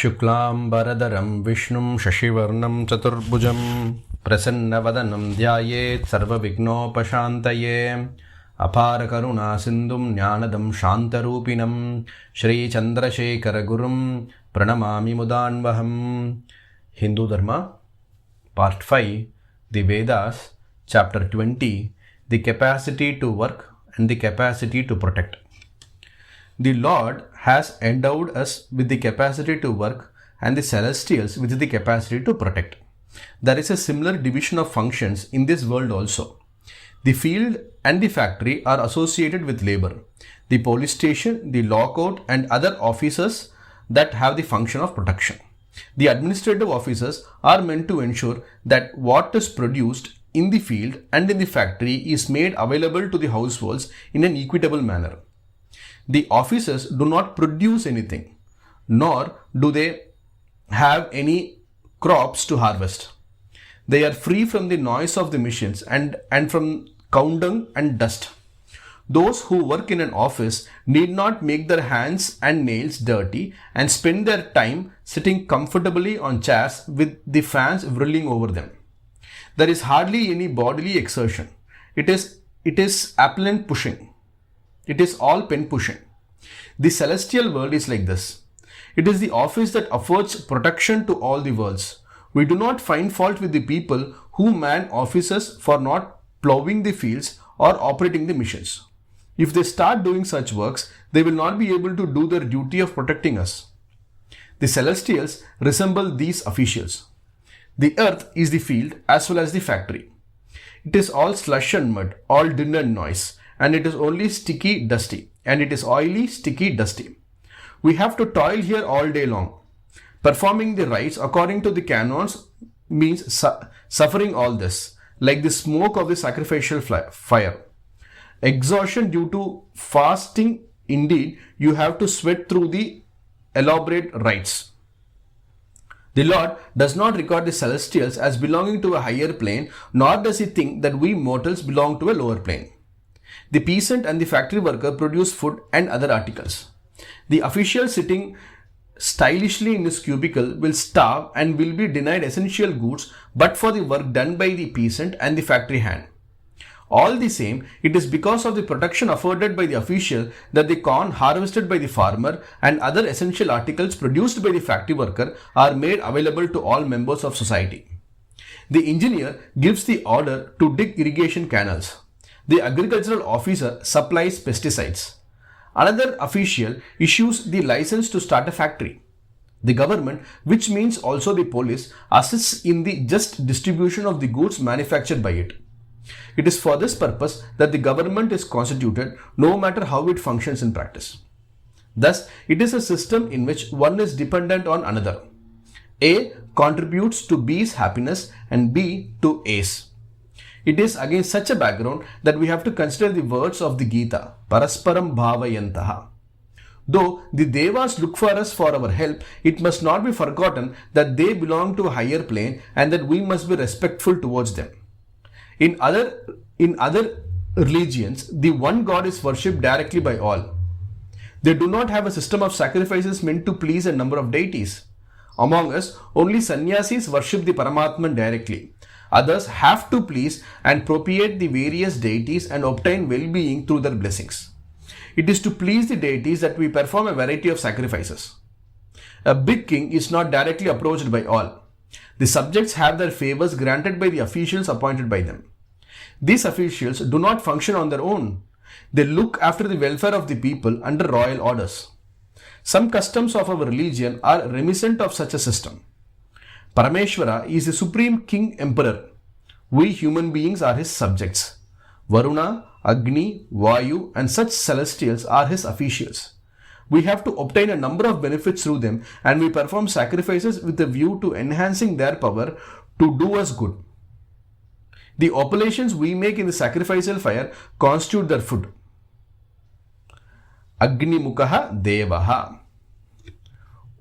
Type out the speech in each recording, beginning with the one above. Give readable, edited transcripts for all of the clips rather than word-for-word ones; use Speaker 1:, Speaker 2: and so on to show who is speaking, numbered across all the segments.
Speaker 1: Shuklam Vishnu Shashivarnam Chaturbhujam Prasannavadanam Dhyayet Sarvavighnopashantaye Apara Karuna Sindhum Jnanadam Shantarupinam Sri Chandrasekharendra Pranamami Mudanvaham. Hindu Dharma Part 5, The Vedas, Chapter 20, The Capacity to Work and the Capacity to Protect. The Lord has endowed us with the capacity to work and the celestials with the capacity to protect. There is a similar division of functions in this world also. The field and the factory are associated with labor. The police station, the lockout and other offices that have the function of protection. The administrative officers are meant to ensure that what is produced in the field and in the factory is made available to the households in an equitable manner. The officers do not produce anything, nor do they have any crops to harvest. They are free from the noise of the machines and from cow dung and dust. Those who work in an office need not make their hands and nails dirty and spend their time sitting comfortably on chairs with the fans whirling over them. There is hardly any bodily exertion. It is appellant pushing. It is all pen pushing. The celestial world is like this. It is the office that affords protection to all the worlds. We do not find fault with the people who man offices for not plowing the fields or operating the machines. If they start doing such works, they will not be able to do their duty of protecting us. The celestials resemble these officials. The earth is the field as well as the factory. It is all slush and mud, all din and noise, and it is only sticky, dusty, and it is oily, sticky, dusty. We have to toil here all day long. Performing the rites according to the canons means suffering all this, like the smoke of the sacrificial fire. Exhaustion due to fasting, indeed, you have to sweat through the elaborate rites. The Lord does not regard the celestials as belonging to a higher plane, nor does he think that we mortals belong to a lower plane. The peasant and the factory worker produce food and other articles. The official sitting stylishly in his cubicle will starve and will be denied essential goods but for the work done by the peasant and the factory hand. All the same, it is because of the protection afforded by the official that the corn harvested by the farmer and other essential articles produced by the factory worker are made available to all members of society. The engineer gives the order to dig irrigation canals. The agricultural officer supplies pesticides. Another official issues the license to start a factory. The government, which means also the police, assists in the just distribution of the goods manufactured by it. It is for this purpose that the government is constituted, no matter how it functions in practice. Thus, it is a system in which one is dependent on another. A contributes to B's happiness and B to A's. It is against such a background that we have to consider the words of the Gita, Parasparam Bhavayantaha. Though the Devas look for us for our help, it must not be forgotten that they belong to a higher plane and that we must be respectful towards them. In other religions, the one God is worshipped directly by all. They do not have a system of sacrifices meant to please a number of deities. Among us, only sannyasis worship the Paramatman directly. Others have to please and propitiate the various deities and obtain well-being through their blessings. It is to please the deities that we perform a variety of sacrifices. A big king is not directly approached by all. The subjects have their favors granted by the officials appointed by them. These officials do not function on their own. They look after the welfare of the people under royal orders. Some customs of our religion are reminiscent of such a system. Parameshwara is the supreme king emperor. We human beings are his subjects. Varuna, Agni, Vayu and such celestials are his officials. We have to obtain a number of benefits through them and we perform sacrifices with a view to enhancing their power to do us good. The oblations we make in the sacrificial fire constitute their food. Agni Mukaha Devaha.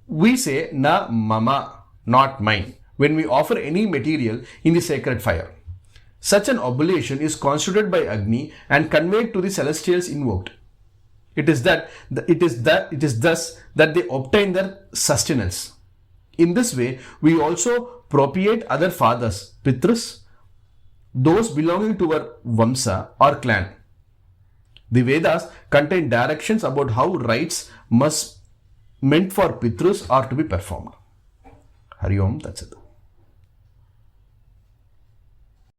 Speaker 1: We say Na Mama, not mine, when we offer any material in the sacred fire. Such an oblation is constituted by Agni and conveyed to the celestials invoked. It is thus that they obtain their sustenance. In this way, we also propitiate other fathers, Pitrus, those belonging to our Vamsa or clan. The Vedas contain directions about how rites meant for Pitrus are to be performed. Hari Om, that's it.